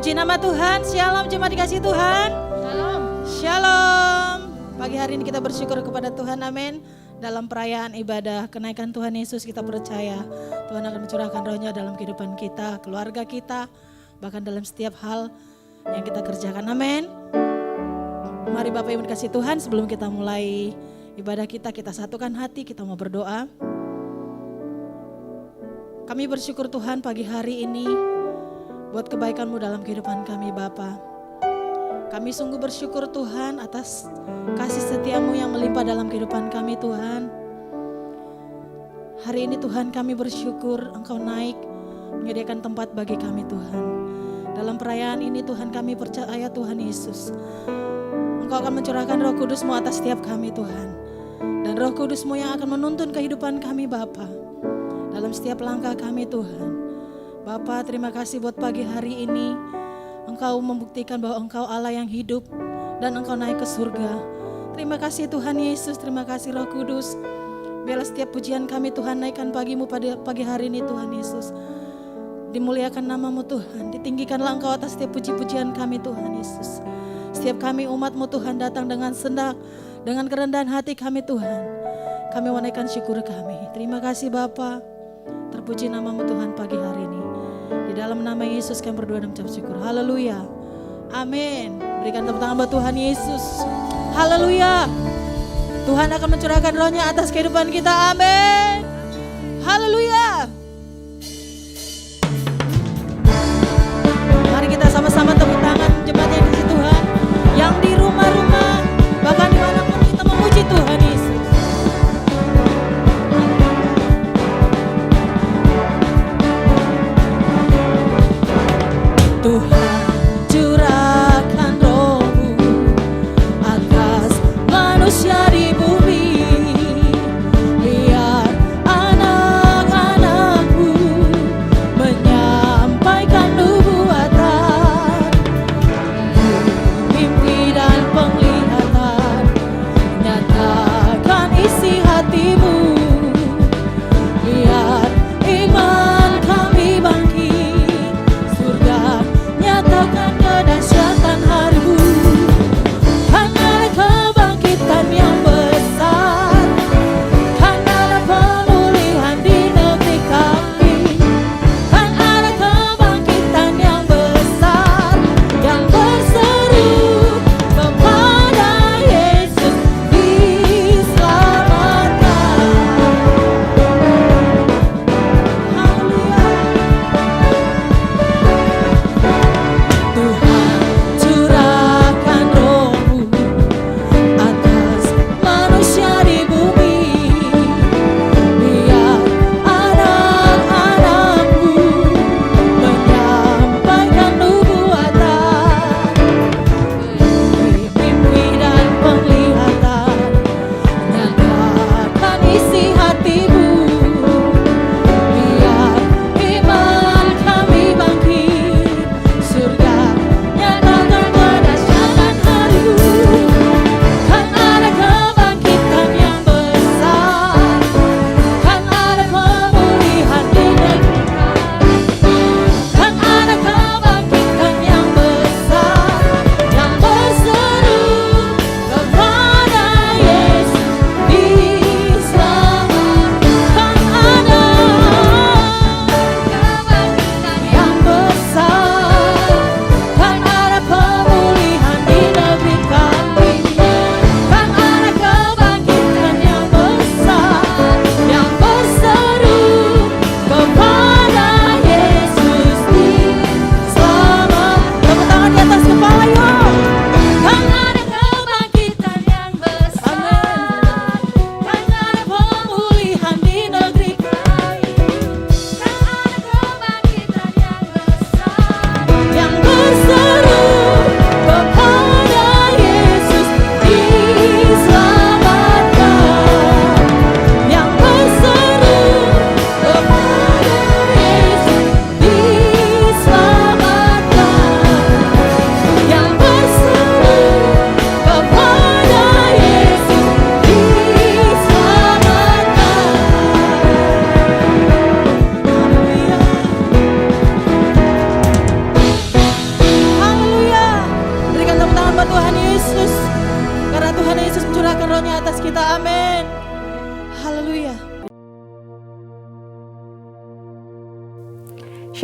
Puji nama Tuhan. Shalom jemaat dikasih Tuhan. Shalom. Shalom. Pagi hari ini kita bersyukur kepada Tuhan, amin. Dalam perayaan ibadah kenaikan Tuhan Yesus, kita percaya Tuhan akan mencurahkan rohnya dalam kehidupan kita, keluarga kita, bahkan dalam setiap hal yang kita kerjakan, amin. Mari Bapak Ibu dikasih Tuhan, sebelum kita mulai ibadah kita satukan hati, kita mau berdoa. Kami bersyukur Tuhan pagi hari ini buat kebaikan-Mu dalam kehidupan kami Bapa. Kami sungguh bersyukur Tuhan atas kasih setia-Mu yang melimpah dalam kehidupan kami Tuhan. Hari ini Tuhan kami bersyukur Engkau naik menyediakan tempat bagi kami Tuhan. Dalam perayaan ini Tuhan kami percaya Tuhan Yesus, Engkau akan mencurahkan Roh Kudus-Mu atas setiap kami Tuhan. Dan Roh Kudus-Mu yang akan menuntun kehidupan kami Bapa dalam setiap langkah kami Tuhan. Bapa, terima kasih buat pagi hari ini. Engkau membuktikan bahwa Engkau Allah yang hidup dan Engkau naik ke surga. Terima kasih Tuhan Yesus, terima kasih Roh Kudus. Biarlah setiap pujian kami Tuhan naikkan pagi-Mu pada pagi hari ini Tuhan Yesus. Dimuliakan nama-Mu Tuhan, ditinggikanlah Engkau atas setiap puji-pujian kami Tuhan Yesus. Setiap kami umat-Mu Tuhan datang dengan sendak, dengan kerendahan hati kami Tuhan. Kami menaikkan syukur kami. Terima kasih Bapa. Terpuji nama-Mu Tuhan pagi hari ini. Di dalam nama Yesus kami berdoa dan mengucap syukur. Haleluya. Amin. Berikan tepuk tangan buat Tuhan Yesus. Haleluya. Tuhan akan mencurahkan rohnya atas kehidupan kita. Amin. Haleluya. Mari kita sama-sama tepuk tangan jemaat yang di Tuhan. Yang di rumah-rumah, bahkan dimanapun kita memuji Tuhan Yesus. Tuhan curahkan Roh-Mu atas manusia di bumi, biar anak-anak-Mu menyampaikan nubuatan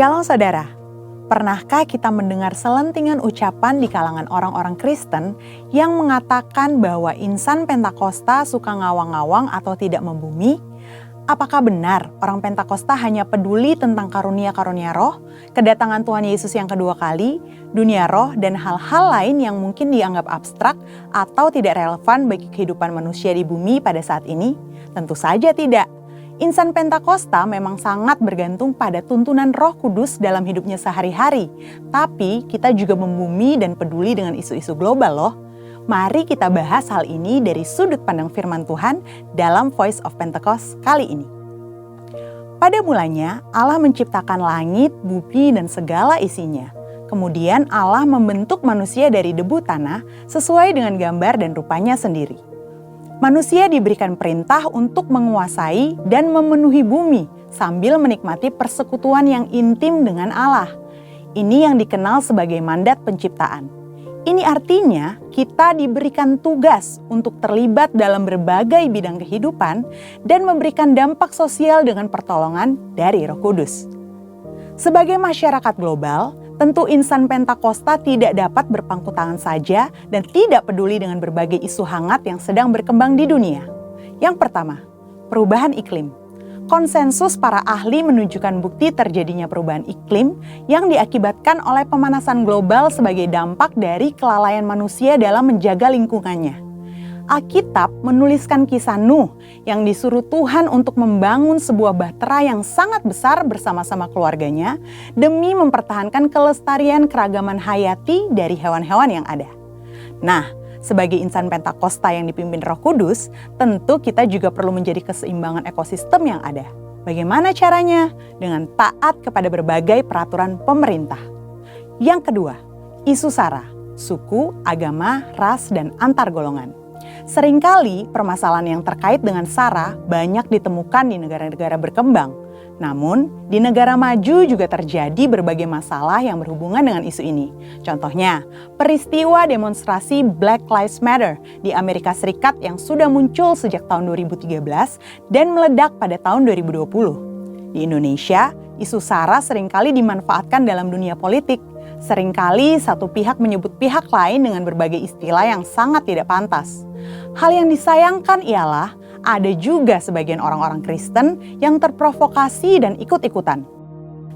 Shalom saudara, pernahkah kita mendengar selentingan ucapan di kalangan orang-orang Kristen yang mengatakan bahwa insan Pentakosta suka ngawang-ngawang atau tidak membumi? Apakah benar orang Pentakosta hanya peduli tentang karunia-karunia roh, kedatangan Tuhan Yesus yang kedua kali, dunia roh, dan hal-hal lain yang mungkin dianggap abstrak atau tidak relevan bagi kehidupan manusia di bumi pada saat ini? Tentu saja tidak. Insan Pentakosta memang sangat bergantung pada tuntunan Roh Kudus dalam hidupnya sehari-hari. Tapi kita juga membumi dan peduli dengan isu-isu global loh. Mari kita bahas hal ini dari sudut pandang firman Tuhan dalam Voice of Pentecost kali ini. Pada mulanya Allah menciptakan langit, bumi, dan segala isinya. Kemudian Allah membentuk manusia dari debu tanah sesuai dengan gambar dan rupanya sendiri. Manusia diberikan perintah untuk menguasai dan memenuhi bumi sambil menikmati persekutuan yang intim dengan Allah. Ini yang dikenal sebagai mandat penciptaan. Ini artinya kita diberikan tugas untuk terlibat dalam berbagai bidang kehidupan dan memberikan dampak sosial dengan pertolongan dari Roh Kudus. Sebagai masyarakat global, tentu insan Pentakosta tidak dapat berpangku tangan saja dan tidak peduli dengan berbagai isu hangat yang sedang berkembang di dunia. Yang pertama, perubahan iklim. Konsensus para ahli menunjukkan bukti terjadinya perubahan iklim yang diakibatkan oleh pemanasan global sebagai dampak dari kelalaian manusia dalam menjaga lingkungannya. Alkitab menuliskan kisah Nuh yang disuruh Tuhan untuk membangun sebuah bahtera yang sangat besar bersama-sama keluarganya demi mempertahankan kelestarian keragaman hayati dari hewan-hewan yang ada. Nah, sebagai insan Pentakosta yang dipimpin Roh Kudus, tentu kita juga perlu menjadi keseimbangan ekosistem yang ada. Bagaimana caranya? Dengan taat kepada berbagai peraturan pemerintah. Yang kedua, isu SARA, suku, agama, ras, dan antar golongan. Seringkali permasalahan yang terkait dengan SARA banyak ditemukan di negara-negara berkembang. Namun, di negara maju juga terjadi berbagai masalah yang berhubungan dengan isu ini. Contohnya, peristiwa demonstrasi Black Lives Matter di Amerika Serikat yang sudah muncul sejak tahun 2013 dan meledak pada tahun 2020. Di Indonesia, isu SARA seringkali dimanfaatkan dalam dunia politik. Seringkali satu pihak menyebut pihak lain dengan berbagai istilah yang sangat tidak pantas. Hal yang disayangkan ialah ada juga sebagian orang-orang Kristen yang terprovokasi dan ikut-ikutan.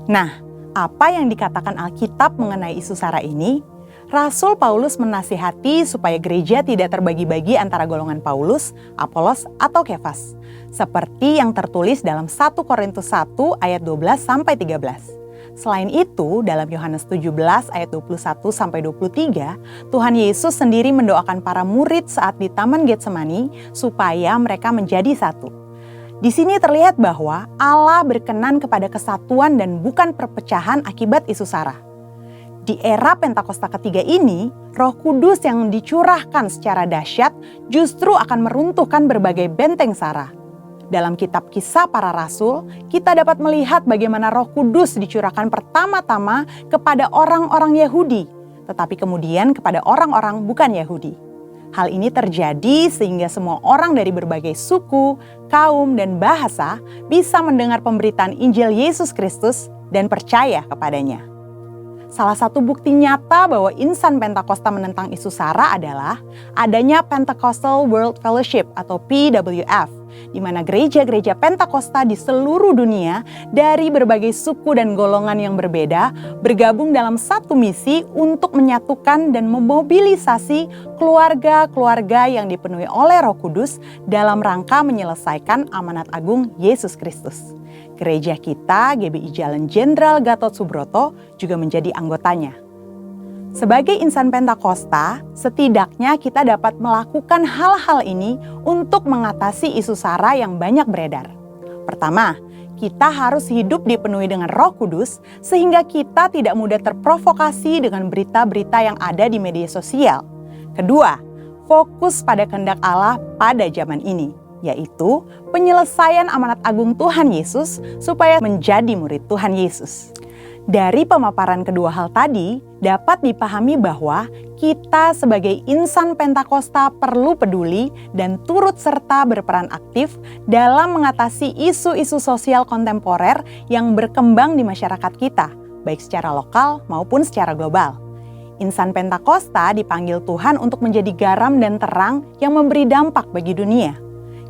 Nah, apa yang dikatakan Alkitab mengenai isu SARA ini? Rasul Paulus menasihati supaya gereja tidak terbagi-bagi antara golongan Paulus, Apolos, atau Kefas. Seperti yang tertulis dalam 1 Korintus 1 ayat 12-13. Selain itu, dalam Yohanes 17 ayat 21-23, Tuhan Yesus sendiri mendoakan para murid saat di Taman Getsemani supaya mereka menjadi satu. Di sini terlihat bahwa Allah berkenan kepada kesatuan dan bukan perpecahan akibat isu SARA. Di era Pentakosta ketiga ini, Roh Kudus yang dicurahkan secara dahsyat justru akan meruntuhkan berbagai benteng SARA. Dalam kitab Kisah Para Rasul, kita dapat melihat bagaimana Roh Kudus dicurahkan pertama-tama kepada orang-orang Yahudi, tetapi kemudian kepada orang-orang bukan Yahudi. Hal ini terjadi sehingga semua orang dari berbagai suku, kaum, dan bahasa bisa mendengar pemberitaan Injil Yesus Kristus dan percaya kepadanya. Salah satu bukti nyata bahwa insan Pentakosta menentang isu SARA adalah adanya Pentecostal World Fellowship atau PWF, di mana gereja-gereja Pentakosta di seluruh dunia dari berbagai suku dan golongan yang berbeda bergabung dalam satu misi untuk menyatukan dan memobilisasi keluarga-keluarga yang dipenuhi oleh Roh Kudus dalam rangka menyelesaikan amanat agung Yesus Kristus. Gereja kita, GBI Jalan Jenderal Gatot Subroto, juga menjadi anggotanya. Sebagai insan Pentakosta, setidaknya kita dapat melakukan hal-hal ini untuk mengatasi isu SARA yang banyak beredar. Pertama, kita harus hidup dipenuhi dengan Roh Kudus sehingga kita tidak mudah terprovokasi dengan berita-berita yang ada di media sosial. Kedua, fokus pada kehendak Allah pada zaman ini, yaitu penyelesaian amanat agung Tuhan Yesus supaya menjadi murid Tuhan Yesus. Dari pemaparan kedua hal tadi, dapat dipahami bahwa kita sebagai insan Pentakosta perlu peduli dan turut serta berperan aktif dalam mengatasi isu-isu sosial kontemporer yang berkembang di masyarakat kita, baik secara lokal maupun secara global. Insan Pentakosta dipanggil Tuhan untuk menjadi garam dan terang yang memberi dampak bagi dunia.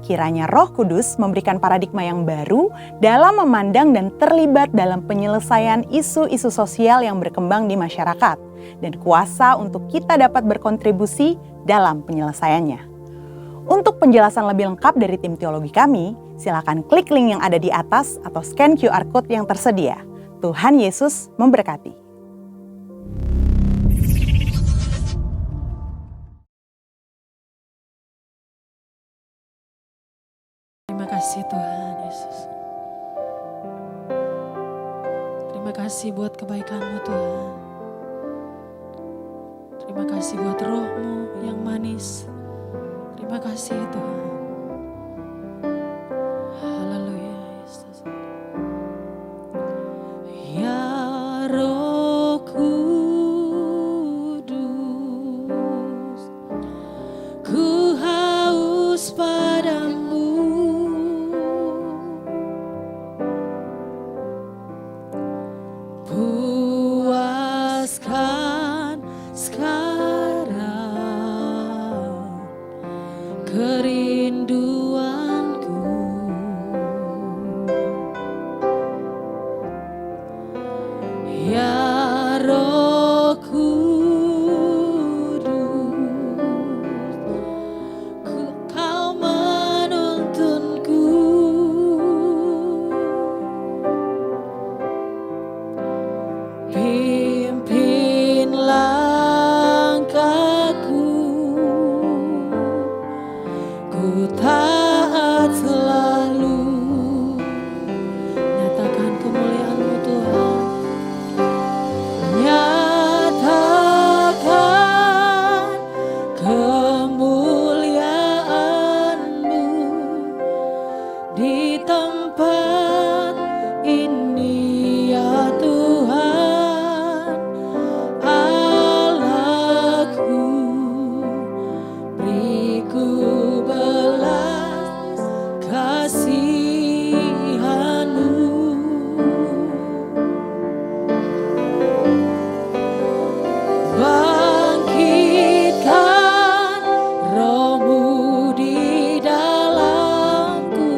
Kiranya Roh Kudus memberikan paradigma yang baru dalam memandang dan terlibat dalam penyelesaian isu-isu sosial yang berkembang di masyarakat, dan kuasa untuk kita dapat berkontribusi dalam penyelesaiannya. Untuk penjelasan lebih lengkap dari tim teologi kami, silakan klik link yang ada di atas atau scan QR Code yang tersedia. Tuhan Yesus memberkati. Terima kasih Tuhan Yesus. Terima kasih buat kebaikan-Mu Tuhan. Terima kasih buat roh-Mu yang manis. Terima kasih Tuhan. Haleluya Yesus. Ya Roh Kudus, ku haus padamu. Puaskan sekarang kerinduanku. Ya Roh Kudus, Kau menuntunku. Pimpin langkahku, ku taat selalu. Nyatakan kemuliaan-Mu Tuhan. Nyatakan kemuliaan-Mu di tempat ini ya Tuhan Allahku. Beriku belas kasihan-Mu. Bangkitkan Roh-Mu di dalamku.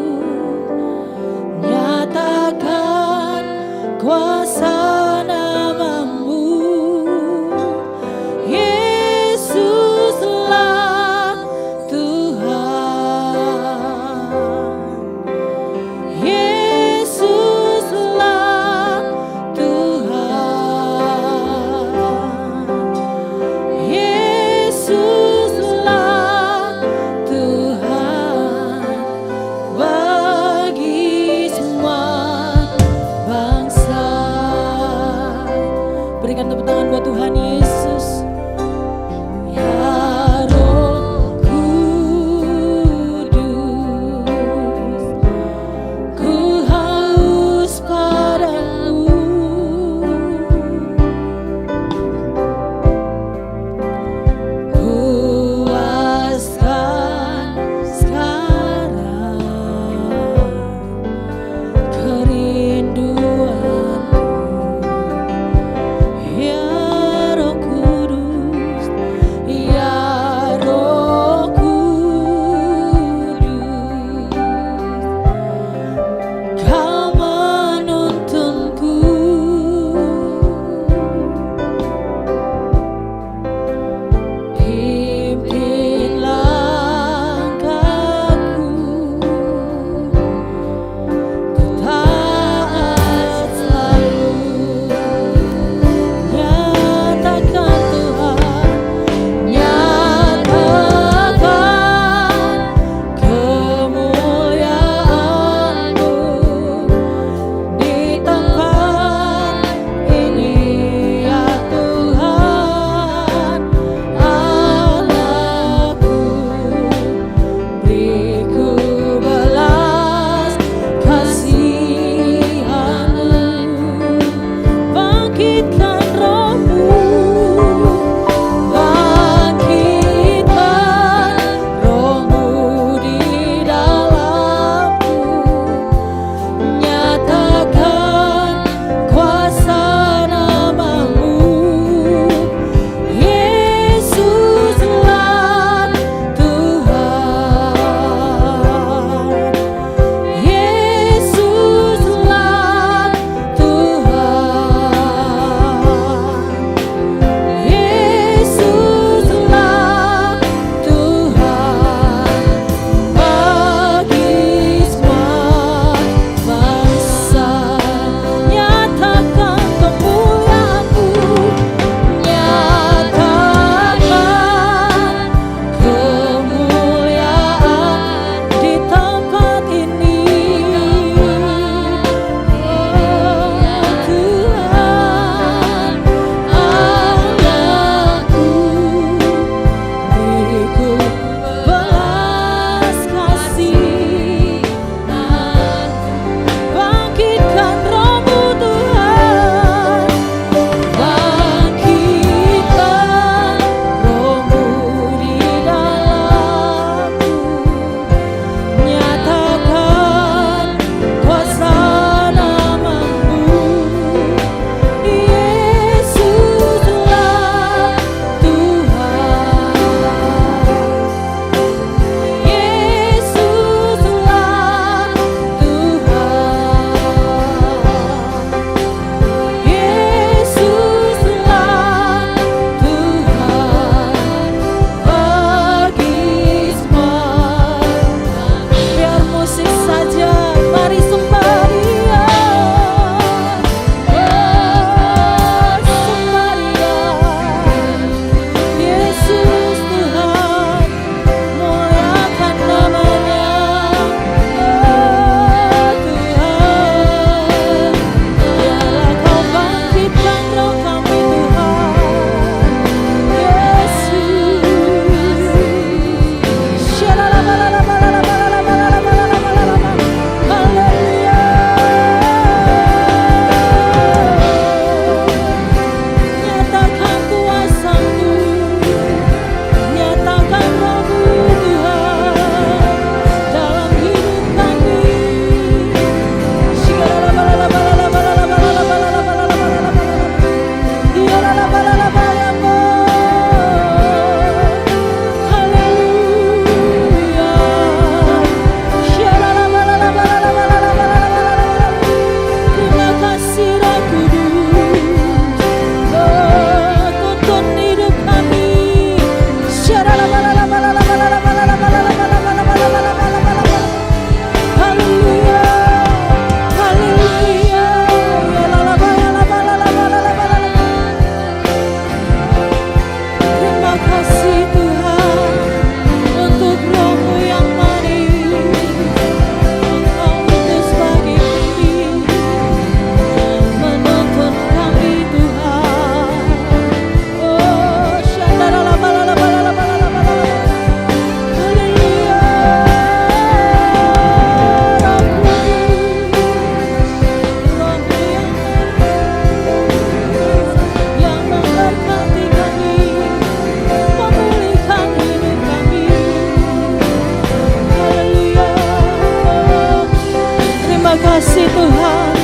kasih Tuhan.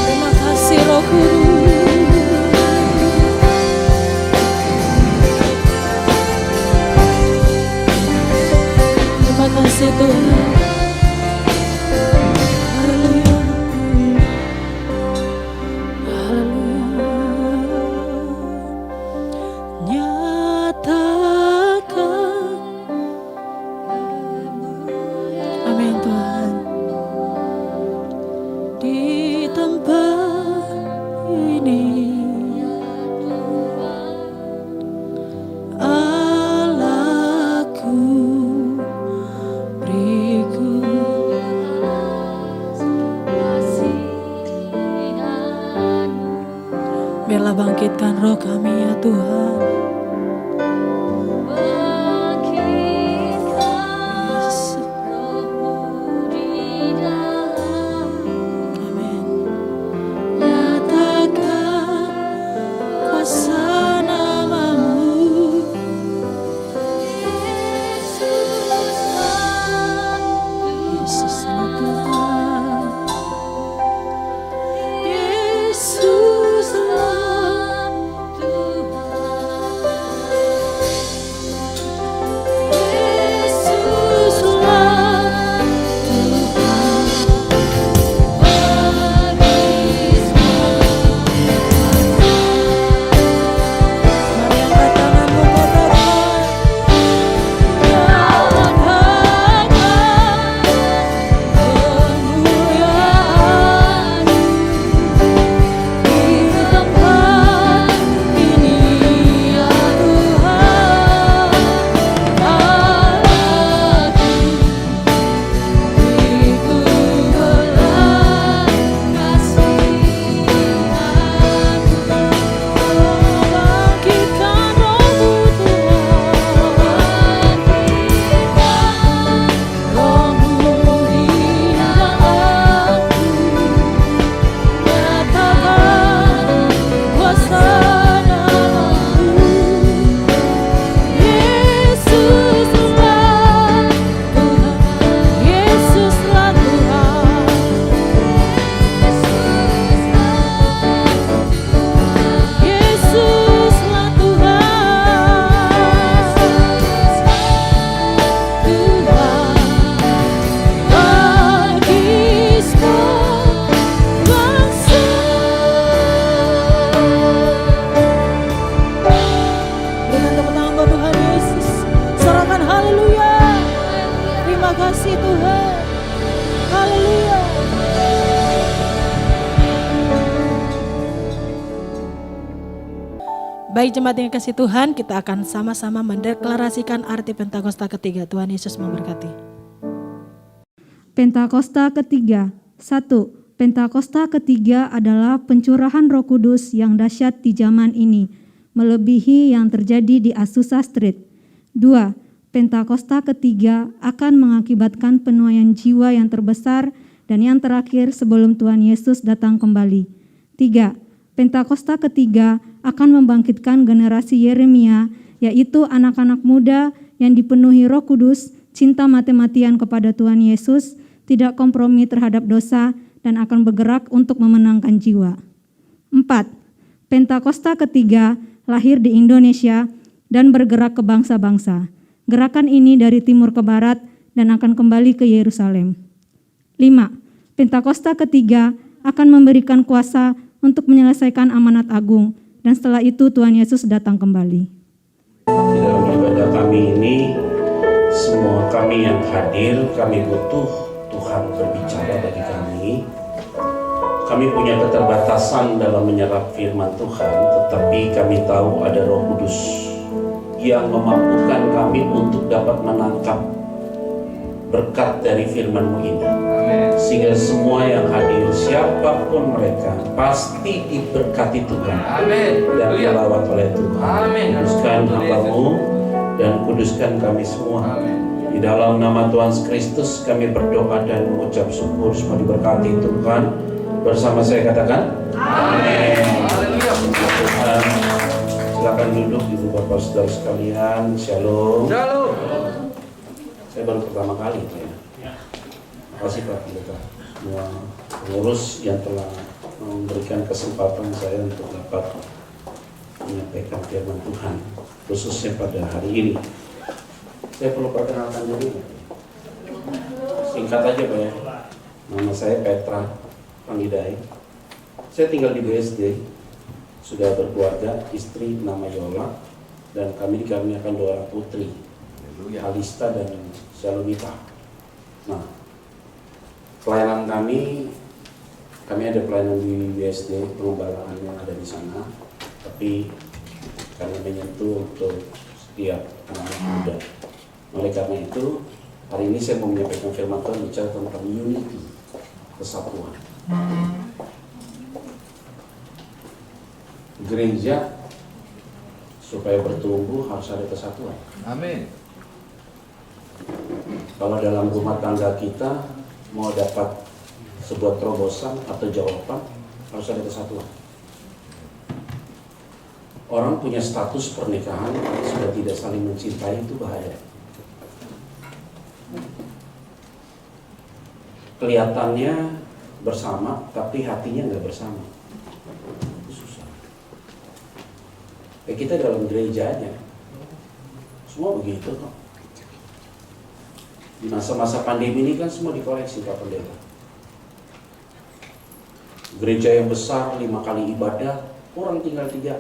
Terima kasih Roh Kudus. Terima kasih Tuhan. Haleluya. Haleluya. Nyatakan. Amin Tuhan. Di tempat ini Allahku beriku biarlah bangkitkan roh kami ya Tuhan. Yes. Amin. Nyatakan kuasa namamu, Yesuslah Tuhan. Yesuslah mari angkat tanganmu katakan, nyatakan kemuliaan di tempat ini ya Tuhan. Allahku beriku belas kasihan-Mu. Bangkitkan rohmu Tuhan, rohmu di dalamku. Nyatakan kuasa namamu, Yesuslah Tuhan, Yesuslah Tuhan, Yesuslah Tuhan, Tuhan bagi semua bangsa. Berikan tepuk tangan buat Tuhan Yesus. Sorakan haleluya. Terima kasih Tuhan. Haleluya. Baik jemaat yang kasih Tuhan, kita akan sama-sama mendeklarasikan arti Pentakosta ketiga. Tuhan Yesus memberkati. Pentakosta ketiga. 1. Pentakosta ketiga adalah pencurahan Roh Kudus yang dahsyat di zaman ini, melebihi yang terjadi di Azusa Street. 2. Pentakosta ketiga akan mengakibatkan penuaian jiwa yang terbesar dan yang terakhir sebelum Tuhan Yesus datang kembali. 3. Pentakosta ketiga akan membangkitkan generasi Yeremia, yaitu anak-anak muda yang dipenuhi Roh Kudus, cinta mati-matian kepada Tuhan Yesus, tidak kompromi terhadap dosa, dan akan bergerak untuk memenangkan jiwa. 4. Pentakosta ketiga lahir di Indonesia dan bergerak ke bangsa-bangsa. Gerakan ini dari timur ke barat dan akan kembali ke Yerusalem. 5. Pentakosta ketiga akan memberikan kuasa untuk menyelesaikan amanat agung, dan setelah itu Tuhan Yesus datang kembali. Di dalam ibadah kami ini, semua kami yang hadir, kami butuh Tuhan berbicara bagi kami. Kami punya keterbatasan dalam menyerap firman Tuhan, tetapi kami tahu ada Roh Kudus yang memampukan kami untuk dapat menangkap berkat dari firman-Mu ini. Sehingga semua yang hadir, siapapun mereka, pasti diberkati Tuhan. Dan dilawat oleh Tuhan. Kuduskan hamba-Mu dan kuduskan kami semua. Di dalam nama Tuhan Kristus kami berdoa dan mengucap syukur, semua diberkati Tuhan. Bersama saya katakan amin. Tuhan, silakan duduk ibu bapak saudara sekalian. Shalom. Saya baru pertama kali Pak ya. Terima kasih Pak Pendeta, semua pengurus yang telah memberikan kesempatan saya untuk dapat menyampaikan firman Tuhan, khususnya pada hari ini. Saya perlu perkenalkan diri. Singkat aja Pak ya. Nama saya Petra Panggidai. Saya tinggal di BSD, sudah berkeluarga, istri nama Yola, dan kami dikaruniakan 2 orang putri, Alista dan Shalomita. Nah, pelayanan kami ada pelayanan di BSD, pengembalaannya ada di sana, tapi kami menyentuh untuk setiap anak muda. Oleh karena itu, hari ini saya mau menyampaikan firman Tuhan bicara tentang unity, kesatuan. Gereja supaya bertumbuh harus ada kesatuan. Amin. Kalau dalam rumah tangga kita mau dapat sebuah terobosan atau jawaban, harus ada kesatuan. Orang punya status pernikahan sudah tidak saling mencintai, itu bahaya. Kelihatannya bersama tapi hatinya nggak bersama, itu susah. Kita dalam gerejanya semua begitu kok. Di masa-masa pandemi ini kan semua dikoreksi Pak Pendeta. Gereja yang besar 5 kali ibadah, kurang tinggal 3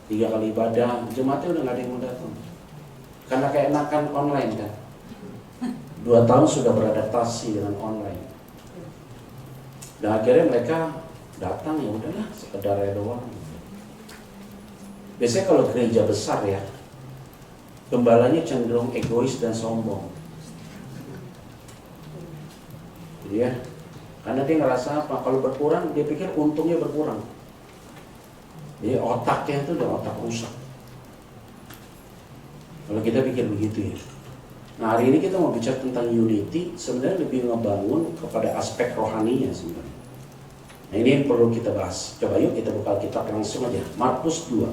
kali ibadah, jemaatnya udah nggak ada yang mau datang. Karena keenakan online kan. 2 tahun sudah beradaptasi dengan online. Dan akhirnya mereka datang, ya udahlah sekedar doang. Biasanya kalau gereja besar ya, gembalanya cenderung egois dan sombong. Jadi ya, karena dia ngerasa apa? Kalau berkurang, dia pikir untungnya berkurang. Jadi otaknya itu udah otak rusak. Kalau kita pikir begitu ya. Nah, hari ini kita mau bicara tentang unity, sebenarnya lebih ngebangun kepada aspek rohaninya sebenarnya. Nah, ini yang perlu kita bahas. Coba yuk kita buka kitab langsung aja. Markus 2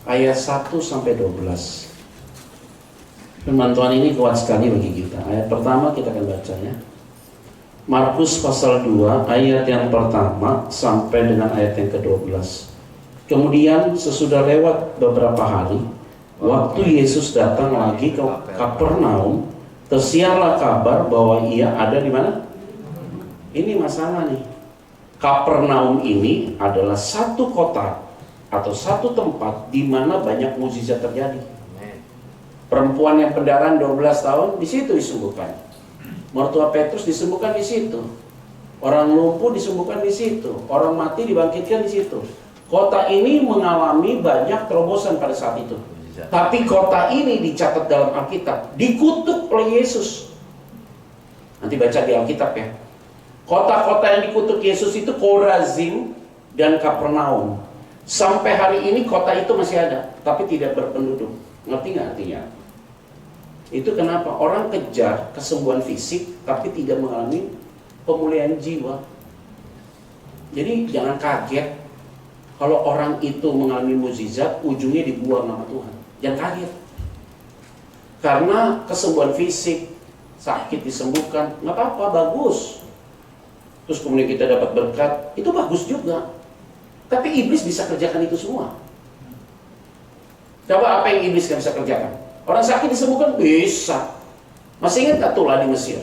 ayat 1-12. Firman Tuhan ini kuat sekali bagi kita. Ayat pertama kita akan bacanya. Markus pasal 2 ayat yang pertama sampai dengan ayat yang ke-12. Kemudian sesudah lewat beberapa hari, waktu Yesus datang lagi ke Kapernaum, tersiarlah kabar bahwa ia ada di mana? Ini masalah nih. Kapernaum ini adalah satu kota atau satu tempat di mana banyak mukjizat terjadi. Perempuan yang pendarahan 12 tahun di situ disembuhkan. Mertua Petrus disembuhkan di situ. Orang lumpuh disembuhkan di situ. Orang mati dibangkitkan di situ. Kota ini mengalami banyak terobosan pada saat itu. Tapi kota ini dicatat dalam Alkitab dikutuk oleh Yesus. Nanti baca di Alkitab ya. Kota-kota yang dikutuk Yesus itu Korazim dan Kapernaum. Sampai hari ini kota itu masih ada, tapi tidak berpenduduk. Ngerti nggak artinya? Itu kenapa orang kejar kesembuhan fisik, tapi tidak mengalami pemulihan jiwa. Jadi jangan kaget kalau orang itu mengalami mukjizat, ujungnya dibuang sama Tuhan. Jangan kaget. Karena kesembuhan fisik, sakit disembuhkan, nggak apa-apa, bagus. Terus kemudian kita dapat berkat, itu bagus juga. Tapi iblis bisa kerjakan itu semua. Coba apa yang iblis nggak bisa kerjakan? Orang sakit disembuhkan bisa. Masih ingat nggak tulah di Mesir?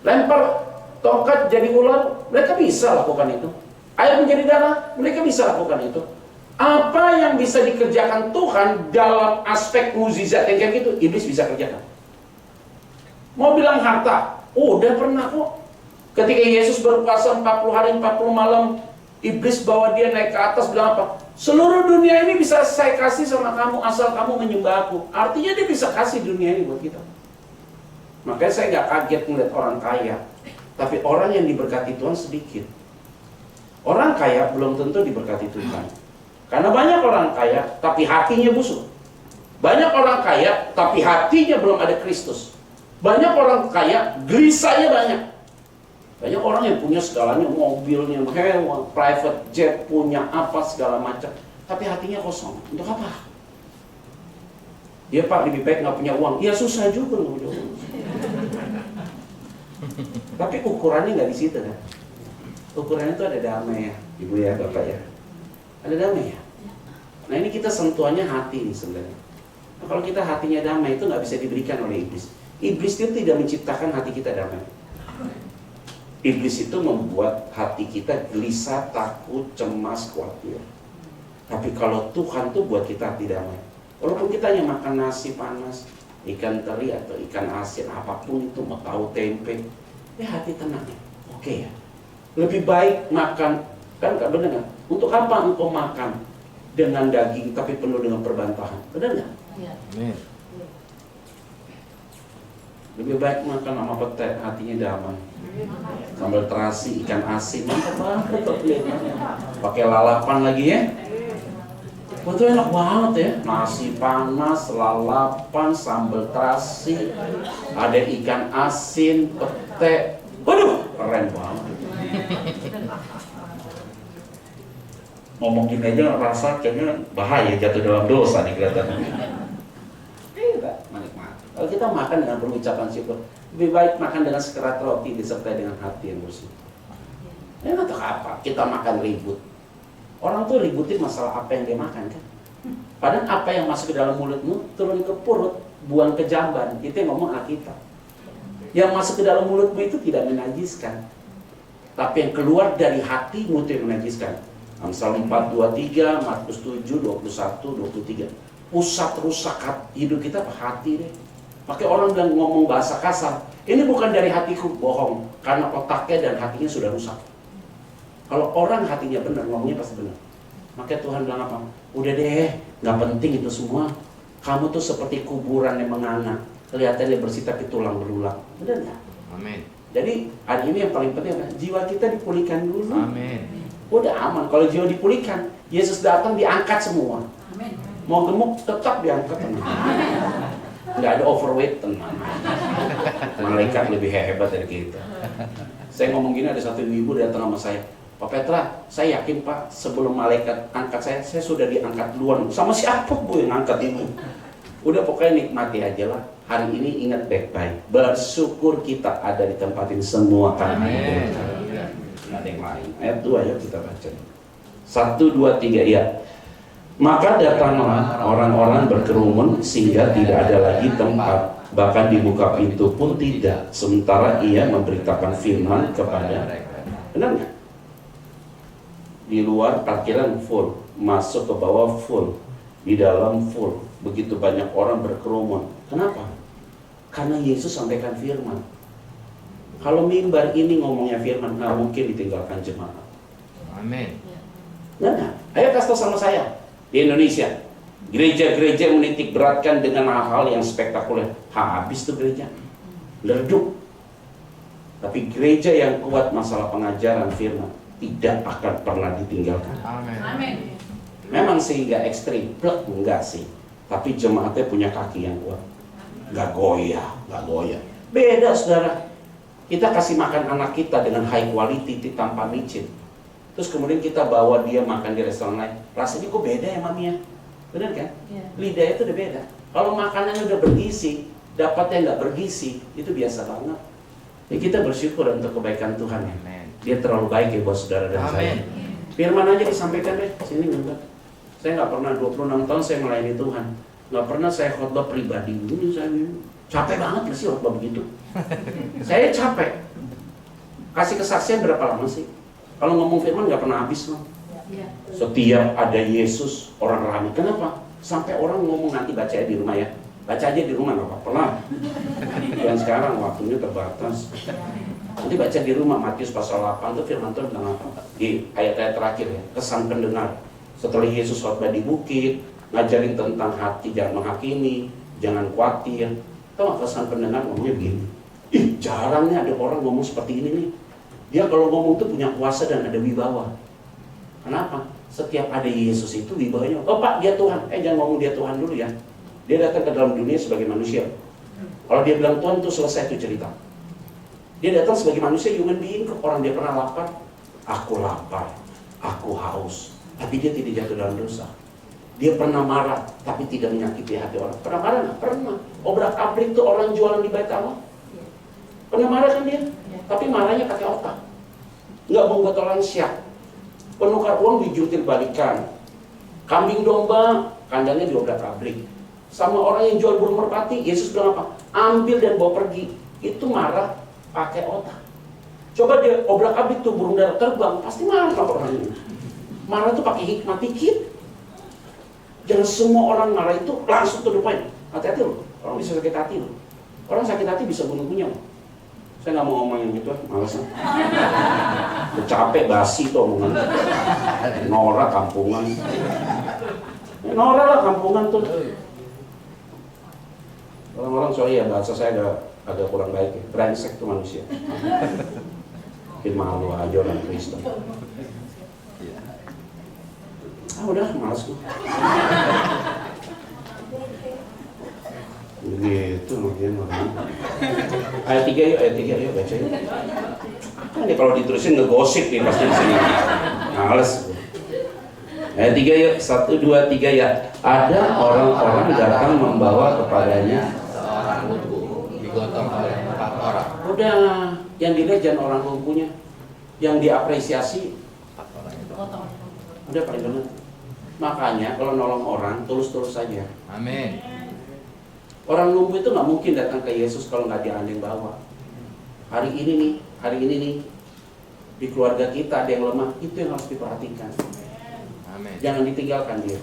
Lempar tongkat jadi ular, mereka bisa lakukan itu. Air menjadi darah, mereka bisa lakukan itu. Apa yang bisa dikerjakan Tuhan dalam aspek mukjizat yang kayak gitu, iblis bisa kerjakan. Mau bilang harta, udah pernah kok. Ketika Yesus berpuasa 40 hari 40 malam, iblis bawa dia naik ke atas, bilang apa? Seluruh dunia ini bisa saya kasih sama kamu asal kamu menyembah aku. Artinya dia bisa kasih dunia ini buat kita. Makanya saya nggak kaget melihat orang kaya, tapi orang yang diberkati Tuhan sedikit. Orang kaya belum tentu diberkati Tuhan. Karena banyak orang kaya, tapi hatinya busuk. Banyak orang kaya, tapi hatinya belum ada Kristus. Banyak orang kaya, gelisahnya banyak. Banyak orang yang punya segalanya, mobilnya mewah, private jet, punya apa segala macam, tapi hatinya kosong. Untuk apa? Dia Pak lebih baik nggak punya uang. Ya susah juga nggak punya uang. Tapi ukurannya nggak di situ kan. Ukurannya itu ada damai ya, Ibu ya, Bapak ya. Ada damai ya. Nah ini kita sentuhannya hati nih sebenarnya. Nah, kalau kita hatinya damai itu nggak bisa diberikan oleh iblis. Iblis itu tidak menciptakan hati kita damai. Iblis itu membuat hati kita gelisah, takut, cemas, khawatir. Tapi kalau Tuhan tuh buat kita hati damai. Walaupun kita hanya makan nasi panas, ikan teri atau ikan asin, apapun itu, mau tahu tempe, ya hati tenang ya. Oke ya. Lebih baik makan, kan gak benar nggak? Untuk apa engkau makan dengan daging tapi penuh dengan perbantahan? Benar nggak? Iya. Lebih baik makan sama pete, hatinya damai. Sambal terasi, ikan asin, mantap banget tuh kelihatannya. Pakai lalapan lagi ya. Wah, itu enak banget ya. Nasi panas, lalapan, sambal terasi, ada ikan asin, pete. Waduh, keren banget. Ngomong gini aja rasa kayaknya bahaya, jatuh dalam dosa nih kelihatannya. Tidak, menikmati. Kalau kita makan dengan pengucapan syukur, lebih baik makan dengan sekerat roti disertai dengan hati yang bersih. Ya nggak tahu apa, kita makan ribut. Orang tuh ributin masalah apa yang dia makan kan. Padahal apa yang masuk ke dalam mulutmu turun ke perut, buang ke jamban. Itu yang ngomong Alkitab. Yang masuk ke dalam mulutmu itu tidak menajiskan, tapi yang keluar dari hatimu itu yang menajiskan. Amsal 4:23, Markus 7:21-23. Pusat rusak hidup kita apa? Hati deh. Makanya orang bilang ngomong bahasa kasar, ini bukan dari hatiku, bohong. Karena otaknya dan hatinya sudah rusak. Kalau orang hatinya benar, ngomongnya pasti benar. Makanya Tuhan bilang apa? Udah deh, gak penting itu semua. Kamu tuh seperti kuburan yang menganga. Kelihatannya bersih tapi tulang belulang. Benar gak? Amin. Jadi hari ini yang paling penting adalah jiwa kita dipulihkan dulu. Amin. Udah aman. Kalau jiwa dipulihkan, Yesus datang diangkat semua. Amin. Mau gemuk tetap diangkat, tenang. Nggak ada overweight, tenang. Malaikat lebih hebat dari kita. Saya ngomong gini, ada satu ibu datang sama saya. Pak Petra, saya yakin Pak, sebelum malaikat angkat saya sudah diangkat duluan. Sama siapa Bu yang angkat ibu? Udah pokoknya nikmati aja lah. Hari ini ingat baik-baik. Bersyukur kita ada di tempat ini semua kami. Nggak ada yang lain. Ayat 2 ya kita baca. 1, 2, 3 ya. Maka datanglah orang-orang berkerumun sehingga tidak ada lagi tempat, bahkan dibuka pintu pun tidak, sementara ia memberitakan firman kepada mereka. Benar nggak? Di luar parkiran full, masuk ke bawah full, di dalam full. Begitu banyak orang berkerumun. Kenapa? Karena Yesus sampaikan firman. Kalau mimbar ini ngomongnya firman, nggak mungkin ditinggalkan jemaat. Amin. Nah, ayo kasih tau sama saya. Di Indonesia, gereja-gereja menitik beratkan dengan hal-hal yang spektakuler. Habis tuh gereja, leduk. Tapi gereja yang kuat masalah pengajaran firman tidak akan pernah ditinggalkan. Amin. Amin. Memang sih nggak ekstrim, plek enggak sih. Tapi jemaatnya punya kaki yang kuat. Nggak goyah, nggak goyah. Beda saudara. Kita kasih makan anak kita dengan high quality tanpa micin. Terus kemudian kita bawa dia makan di restoran lain. Rasanya kok beda ya Mami ya? Bener kan? Iya. Lidahnya itu udah beda. Kalau makanannya udah bergizi, dapatnya nggak bergizi, itu biasa banget. Jadi kita bersyukur untuk kebaikan Tuhan ya. Amin. Dia terlalu baik ya buat saudara dan saya. Amin. Firman aja disampaikan deh. Sini enggak. Saya nggak pernah 26 tahun saya melayani Tuhan. Nggak pernah saya khotbah pribadi. Ini saya capek banget nggak sih khotbah begitu? Saya capek. Kasih kesaksian berapa lama sih? Kalau ngomong firman nggak pernah habis loh. Iya. Setiap ada Yesus orang ramai. Kenapa? Sampai orang ngomong nanti baca di rumah ya. Baca aja di rumah nggak apa-apa lah. Dan sekarang waktunya terbatas. Nanti baca di rumah Matius pasal 8 itu firman Tuhan bilang apa? Di ayat-ayat terakhir ya. Kesan pendengar. Setelah Yesus khotbah di bukit, ngajarin tentang hati jangan menghakimi, jangan khawatir. Tahu kesan pendengar ngomongnya begini. Ih, jarangnya ada orang ngomong seperti ini nih. Dia kalau ngomong tuh punya kuasa dan ada wibawa. Kenapa? Setiap ada Yesus itu wibawanya, oh Pak dia Tuhan. Jangan ngomong dia Tuhan dulu ya. Dia datang ke dalam dunia sebagai manusia. Kalau dia bilang Tuhan tuh selesai tuh cerita. Dia datang sebagai manusia, human being. Orang dia pernah lapar. Aku lapar, aku haus. Tapi dia tidak jatuh dalam dosa. Dia pernah marah, tapi tidak menyakiti hati orang. Pernah marah nggak? Pernah. Obrak-abrik tuh orang jualan di Bait Allah. Pernah marah kan dia? Tapi marahnya pakai otak. Nggak membuat orang siap. Penukar uang dijutir balikan. Kambing domba, kandangnya diobrak-abrik. Sama orang yang jual burung merpati, Yesus bilang apa? Ambil dan bawa pergi. Itu marah pakai otak. Coba dia obrak-abrik tuh burung dara terbang, pasti marah sama orang ini. Marah tuh pakai hikmat dikit. Jangan semua orang marah itu langsung to the point. Hati-hati loh, orang bisa sakit hati loh. Orang sakit hati bisa bunuh-bunuh. Saya nggak mau ngomongin gitu, malas. Udah capek basi tuh omongan. Norak kampungan. Norak lah kampungan tuh. Orang-orang sorry ya, bahasa saya agak kurang baik ya. Brengsek tuh manusia. Mungkin malu aja orang Kristen. Udah, malas gue. Begitu mungkin orang. Ayat 3 yuk, baca yuk. Ini kalau diterusin ngegosip nih pasti di sini. Males. Ayat 3 yuk, 1, 2, 3 ya. Ada orang-orang datang membawa kepadanya seorang lumpuh digotong oleh 4 orang. Udah, yang dilihat jangan orang lumpuhnya, yang diapresiasi 4 orang itu. udah paling benar. Makanya kalau nolong orang tulus-tulus saja. Amin. Orang lumpuh itu nggak mungkin datang ke Yesus kalau nggak diandeng bawa. Hari ini nih di keluarga kita ada yang lemah, itu yang harus diperhatikan. Amin. Jangan ditinggalkan dia.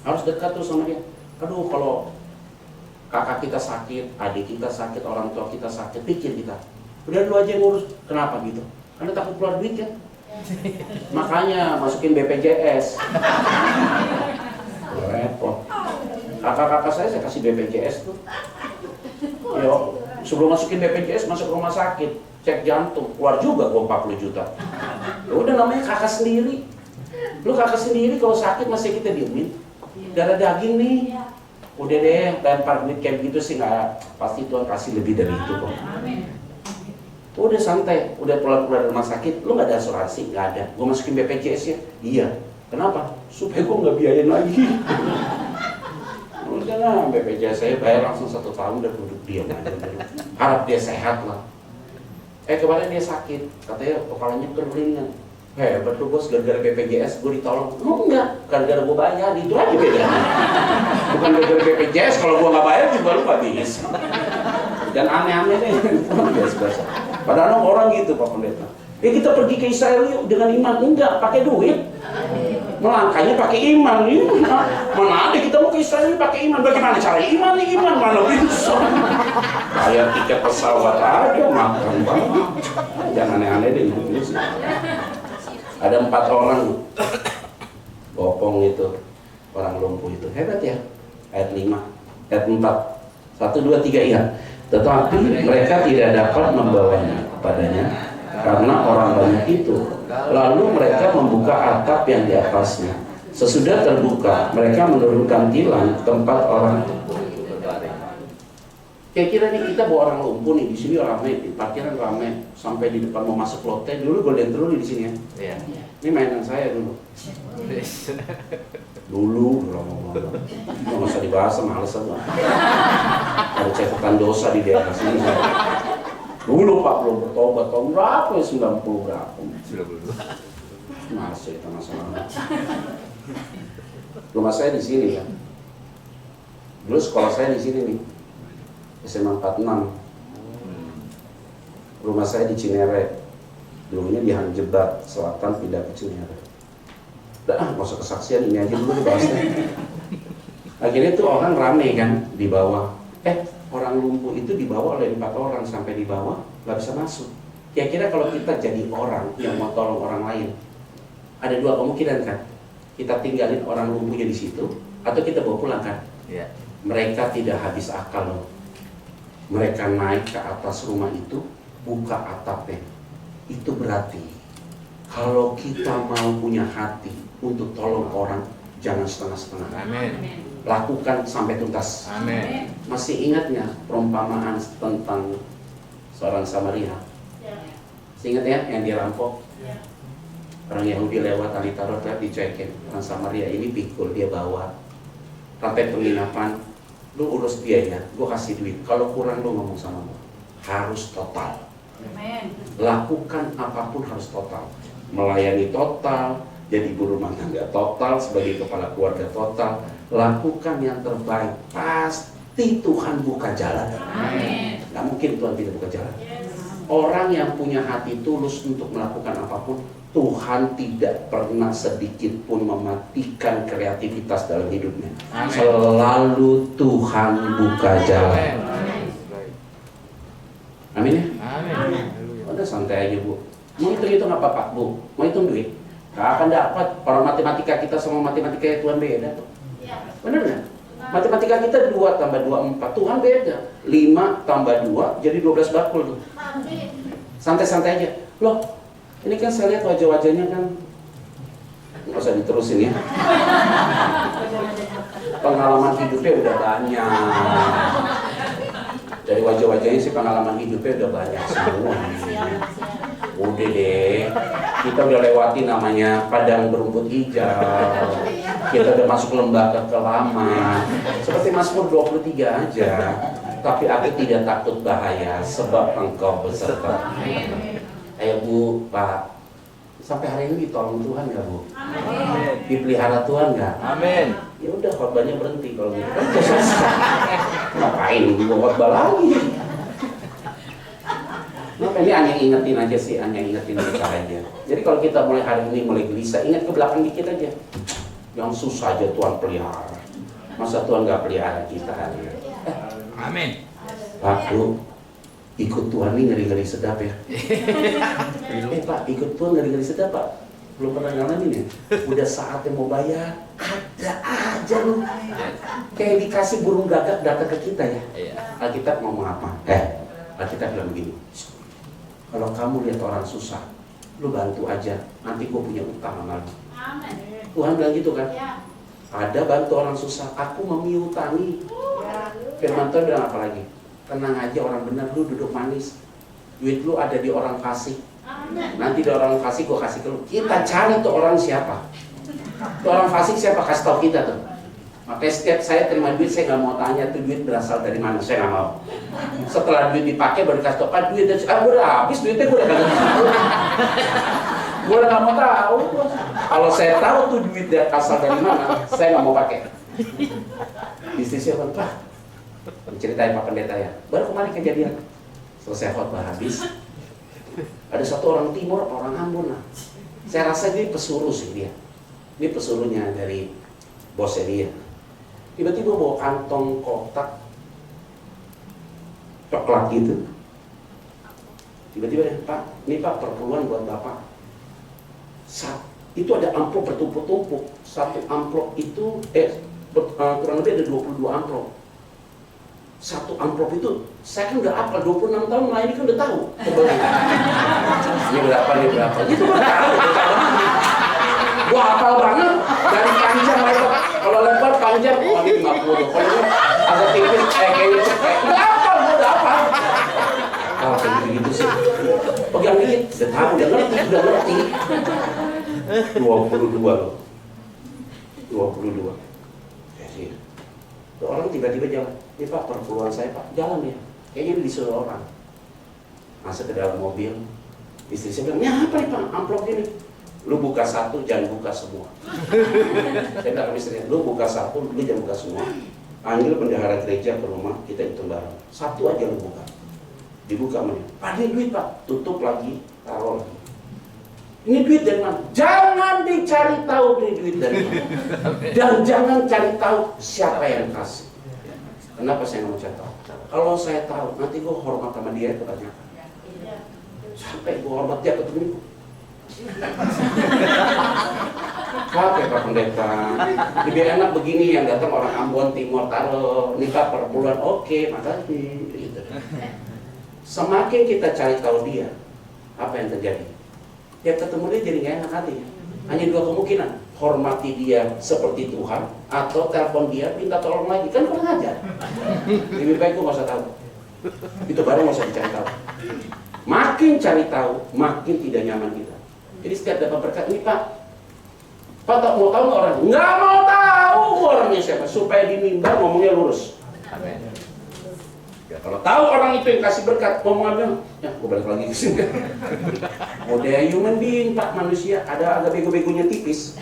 Harus dekat terus sama dia. Aduh, kalau kakak kita sakit, adik kita sakit, orang tua kita sakit, pikir kita. Udah lu aja yang ngurus. Kenapa gitu? Karena takut keluar duit kan? Makanya masukin BPJS. Repot. Kakak-kakak saya kasih BPJS tuh. Yo, sebelum masukin BPJS masuk rumah sakit, cek jantung, keluar juga gua 40 juta. Ya udah namanya kakak sendiri. Lu kakak sendiri kalau sakit masih kita diemin. Darah daging nih. Udah deh, lempar duit kayak gitu sih nggak, pasti Tuhan kasih lebih dari itu kok. Udah santai, udah pulang-pulang dari rumah sakit, lu nggak ada asuransi? Nggak ada. Gue masukin BPJS ya? Iya. Kenapa? Supaya gue nggak biayain lagi. Udah lah, BPJS saya bayar langsung 1 tahun udah duduk diam aja. Harap dia sehat lah. Kemarin dia sakit, katanya kepalanya keringan. Hebat tuh bos, gara-gara BPJS gue ditolong. Oh enggak, gara-gara gue bayar, itu aja bedanya. Bukan gara-gara BPJS, kalau gue nggak bayar juga lu nggak bisa. Dan aneh-aneh nih, biasa-biasa. Padahal orang gitu Pak Pendeta. Kita pergi ke Israel yuk dengan iman, enggak, pakai duit. Melangkahnya pakai iman. Mana ada kita mau ke Israel pakai iman? Bagaimana cara iman nih? Iman mana bisa? Bayar tiket pesawat aja, makan banget. Jangan aneh-aneh deh hidupnya sih. Ada 4 orang bopong itu, orang lumpuh itu. Hebat ya. Ayat 5, ayat 4. 1, 2, 3 ya. Tetapi mereka tidak dapat membawanya kepadanya karena orang banyak itu. Lalu mereka membuka atap yang di atasnya. Sesudah terbuka, mereka menurunkan tilang tempat orang kira-kira nih kita bawa orang lumpuh nih, di sini ramai, di parkiran ramai, sampai di depan mau masuk lote. Dulu Golden True di sini ya. Iya. Ini mainan saya dulu. Nggak usah dibahas, males aja. Ada catatan dosa di daerah sini. Dulu Pak belum bertobat, tahun berapa ya? 90 berapa? 92. Masih itu masalah. Rumah saya di sini ya. Dulu sekolah saya di sini nih. SMA 46. Rumah saya di Cinere. Dulunya di Hanjebat Selatan, pindah ke Cinere. Udah, nggak usah kesaksian, ini aja dulu dibahasnya. Akhirnya tuh orang rame kan di bawah. Orang lumpuh itu dibawa oleh 4 orang sampai di bawah, nggak bisa masuk. Kira-kira kalau kita jadi orang yang mau tolong orang lain, ada 2 kemungkinan kan? Kita tinggalin orang lumpuhnya di situ, atau kita bawa pulang kan? Iya. Mereka tidak habis akal loh. Mereka naik ke atas rumah itu, buka atapnya. Itu berarti kalau kita mau punya hati untuk tolong orang, jangan setengah-setengah. Amin. Lakukan sampai tuntas. Amin. Masih ingatnya perumpamaan tentang seorang Samaria? Ingat ya, yang dia rampok. Orang Yahudi lewat tali tarot, dicuekin. Orang Samaria ini pikul, dia bawa. Rantai penginapan, lu urus biaya, gue kasih duit. Kalau kurang lu ngomong sama gue. Harus total. Lakukan apapun harus total. Melayani total, jadi ibu rumah tangga total, sebagai kepala keluarga total. Lakukan yang terbaik. Pasti Tuhan buka jalan. Gak mungkin Tuhan tidak buka jalan. Orang yang punya hati tulus untuk melakukan apapun, Tuhan tidak pernah sedikit pun mematikan kreativitas dalam hidupnya. Selalu Tuhan buka jalan. Amin ya? Udah santai aja Bu. Mau hitung apa Pak Bu? Mau hitung duit? Gak akan dapat. Orang matematika kita sama matematika Tuhan beda tuh. Bener gak? Matematika kita 2 tambah 2 4. Tuhan beda. 5 tambah 2 jadi 12 bakul tuh. Santai-santai aja. Loh, ini kan saya lihat wajah-wajahnya kan nggak usah diterusin ya. Pengalaman hidupnya udah banyak. Dari wajah-wajahnya sih pengalaman hidupnya udah banyak semua. Udah deh, kita udah lewati namanya padang berumput hijau. Kita udah masuk lembah kekelaman. Seperti Mazmur 23 aja. Tapi aku tidak takut bahaya sebab Engkau beserta. Ayo Bu, Pak, sampai hari ini ditolong Tuhan nggak Bu? Amin. Dipelihara Tuhan nggak? Amin. Ya udah, khotbahnya berhenti kalau gitu kan selesai. Ngapain gua khotbah lagi? Nah, ini hanya ingetin aja sih, hanya ingetin aja. Jadi kalau kita mulai hari ini mulai gelisah, ingat ke belakang dikit aja. Yang susah aja Tuhan pelihara. Masa Tuhan nggak pelihara kita hari ini? Amin. Pak, Bu, ikut Tuhan ini ngeri-ngeri sedap ya. Pak, ikut Tuhan ngeri-ngeri sedap Pak. Belum pernah ngalamin ya? Udah saatnya mau bayar, ada aja lu. Kayak dikasih burung gagak datang ke kita ya. Alkitab ngomong apa? Alkitab bilang begini. Kalau kamu lihat orang susah, lu bantu aja. Nanti gue punya utang sama lu. Tuhan bilang gitu kan? Ada bantu orang susah, aku memiutangi. Firman Tuhan bilang apa lagi? Tenang aja orang benar, lu duduk manis. Duit lu ada di orang fasik. Nanti di orang fasik gue kasih ke lu. Kita cari tuh orang siapa. Tuh orang fasik siapa, kasih tau kita tuh. Makanya setiap saya terima duit, saya nggak mau tanya tuh duit berasal dari mana, saya nggak mau. Setelah duit dipakai baru kasih tau, duit gue udah habis, duitnya gue udah kagak. Gue udah nggak mau tahu. Kalau saya tahu tuh duit berasal dari mana, saya nggak mau pakai. Istri saya bilang, Pak, ceritain Pak Pendeta ya. Baru kemarin kejadian, selesai khotbah habis, ada satu orang timur, orang Ambon lah. Saya rasa dia pesuruh sih dia. Ini pesuruhnya dari bosnya dia. Tiba-tiba bawa kantong kotak coklat gitu. Tiba-tiba Pak, ini Pak perpuluhan buat Bapak. Itu ada amplop bertumpuk-tumpuk. Satu amplop itu kurang lebih ada 22 amplop. Satu amplop itu, saya kan udah hafal 26 tahun lah, ini kan udah tahu. Ini berapa, ini berapa. Itu udah tahu. Gua hafal banget dari panjang lebar. Kalau lebar panjang, oh ini 50. Kalau ini agak tipis, kayaknya cepet. Udah hafal, udah hafal. Oh kayak gitu sih. Pegang dikit, udah tahu, udah ngerti. 22 loh. 22. Ya sih. Tuh orang tiba-tiba jalan. Ini Pak, perpuluhan saya Pak, jalan ya. Kayaknya disuruh orang. Masuk ke dalam mobil. Istri saya bilang, ya apa nih Pak, amplop ini? Lu buka satu, jangan buka semua. Saya bilang ke istrinya, lu buka satu, lu jangan buka semua. Panggil bendahara gereja ke rumah, kita hitung bareng. Satu aja lu buka. Dibuka mana? Pak, ini duit Pak. Tutup lagi, taruh lagi. Ini duit dari mana? Jangan dicari tahu ini duit dari mana. Dan jangan cari tahu siapa yang kasih. Kenapa saya nggak mau cari tahu? Kalau saya tahu, nanti gue hormat sama dia kebanyakan. Sampai gue hormat dia ketemu. Oke Pak Pendeta, lebih enak begini yang datang orang Ambon Timur taruh nikah per bulan, oke makasih. Gitu. Semakin kita cari tahu dia, apa yang terjadi? Tiap ketemu dia jadi nggak enak hati. Hanya dua kemungkinan, hormati dia seperti Tuhan, atau telepon dia minta tolong lagi, kan kurang ajar. Lebih baik gue nggak usah tahu. Itu baru nggak usah dicari tahu. Makin cari tahu, makin tidak nyaman kita. Jadi setiap dapat berkat, ini Pak tak mau tahu nggak orang? Nggak mau tahu orangnya siapa, supaya di mimbar ngomongnya lurus. Amin. Ya kalau tahu orang itu yang kasih berkat, ngomong apa? Ya, gue balik lagi ke sini. Oh, dia human being, Pak, manusia. Ada agak bego-begonya tipis.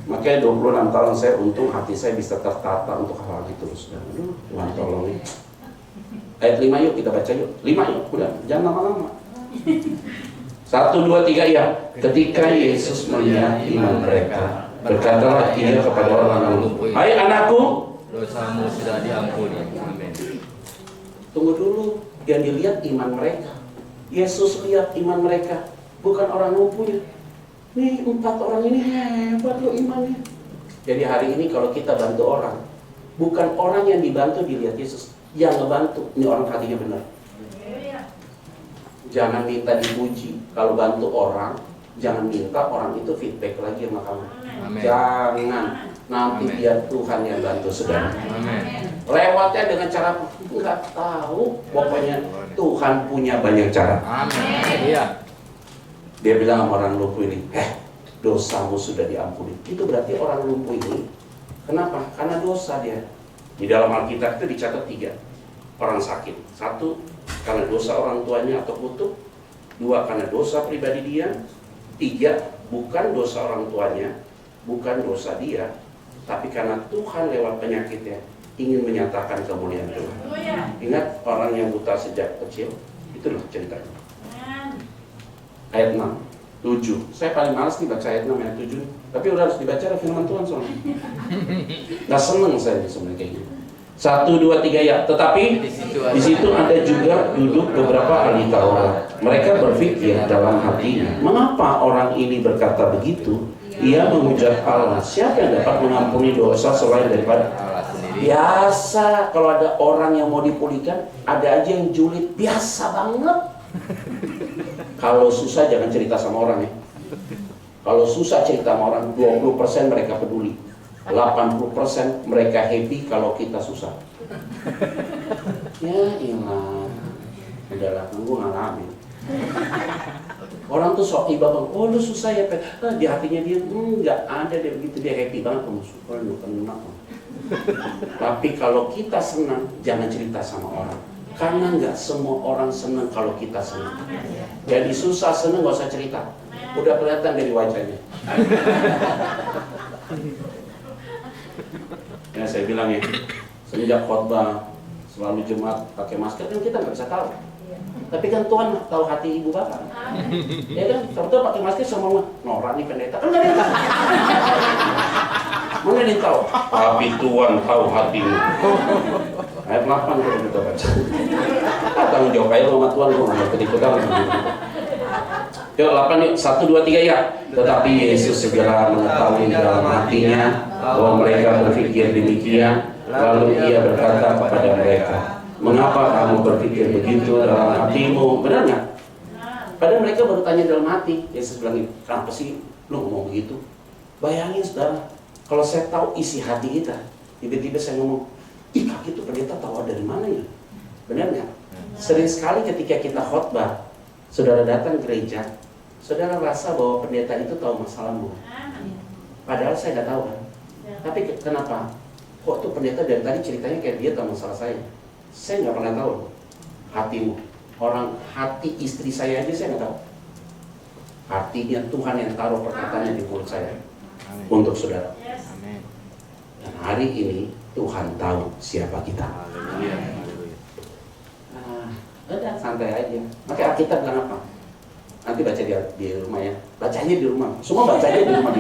Makanya 26 tahun saya untung hati saya bisa tertata untuk hal itu terus. Aduh, Tuhan tolong. Ayat 5 yuk kita baca yuk. 5 yuk, udah jangan lama-lama. 1, 2, 3 ya. Ketika Yesus melihat iman mereka, berkatalah ia kepada orang lumpuh, "Hai anakku, Dosamu sudah diampuni." Amin. tunggu dulu. Yang dilihat iman mereka. Yesus lihat iman mereka, bukan orang lumpuhnya. Nih 4 orang ini hebat loh imannya. Jadi hari ini kalau kita bantu orang, bukan orang yang dibantu dilihat Yesus, yang ngebantu. Ini orang hatinya benar. Jangan minta dipuji. Kalau bantu orang, jangan minta orang itu feedback lagi sama kamu. Amin. Jangan. Nanti Amin. biar Tuhan yang bantu saudara. Amin. Lewatnya dengan cara nggak tahu. Pokoknya Tuhan punya banyak cara. Amin. Iya. Dia bilang sama orang lumpuh ini, dosamu sudah diampuni. Itu berarti orang lumpuh ini, kenapa? Karena dosa dia. Di dalam Alkitab itu dicatat 3 orang sakit. 1, karena dosa orang tuanya atau kutuk. 2, karena dosa pribadi dia. 3, bukan dosa orang tuanya, bukan dosa dia, tapi karena Tuhan lewat penyakitnya ingin menyatakan kemuliaan Tuhan. Ingat orang yang buta sejak kecil, itulah ceritanya. Ayat 6, 7. Saya paling malas nih baca ayat 6, ayat 7. Tapi udah harus dibaca firman Tuhan soalnya. Gak seneng saya sebenarnya kayak gitu. 1, 2, 3 ya. Tetapi di situ ada juga duduk beberapa ahli Taurat. Mereka berpikir dalam hatinya, mengapa orang ini berkata begitu? Ia menghujat Allah. Siapa yang dapat mengampuni dosa selain daripada Allah sendiri. biasa? Kalau ada orang yang mau dipulihkan, ada aja yang julid. Biasa banget. Kalau susah jangan cerita sama orang ya. Kalau susah cerita sama orang, 20% mereka peduli, 80% mereka happy kalau kita susah. Ya ilah, udahlah, gue ngalamin. Orang tuh sok iba bang, oh lu susah ya Pet. Di hatinya dia, nggak ada dia begitu, dia happy banget, kamu syukur lu kenal. Tapi kalau kita senang, jangan cerita sama orang. Karena nggak semua orang senang kalau kita senang. Jadi susah senang nggak usah cerita. Udah kelihatan dari wajahnya. Ya saya bilang ya, sejak khotbah selalu jemaat pakai masker kan kita nggak bisa tahu. Tapi kan Tuhan tahu hati ibu bapak. Ya kan, tahu-tahu pakai masker semua Nora nih pendeta. Kan nggak ada yang tahu. Mana yang tahu? Tapi Tuhan tahu hatimu. Ayat 8 kalau kita baca. Tanggung jawab aja sama Tuhan, lu nggak ikut-ikutan. Yuk 8 yuk, 1, 2, 3 ya. Tetapi Yesus segera mengetahui dalam hatinya bahwa mereka berpikir demikian. Lalu ia berkata kepada mereka, mengapa kamu berpikir begitu dalam hatimu? Benar nggak? Padahal mereka baru tanya dalam hati. Yesus bilang, kenapa sih lu ngomong begitu? Bayangin saudara, kalau saya tahu isi hati kita, tiba-tiba saya ngomong, ih kaki itu pendeta tahu dari mana ya? Benar nggak? Sering sekali ketika kita khotbah, saudara datang gereja, saudara rasa bahwa pendeta itu tahu masalahmu. Padahal saya nggak tahu kan. Tapi kenapa? Kok tuh pendeta dari tadi ceritanya kayak dia tahu masalah saya? Saya nggak pernah tahu hatimu. Orang hati istri saya aja saya nggak tahu. Hatinya Tuhan yang taruh perkataannya di mulut saya. Amin. Untuk saudara. Amin. Dan hari ini Tuhan tahu siapa kita. Haleluya. Udah santai aja. Makanya Alkitab bilang apa? Nanti baca di rumah ya. Bacanya di rumah. Semua bacanya di rumah.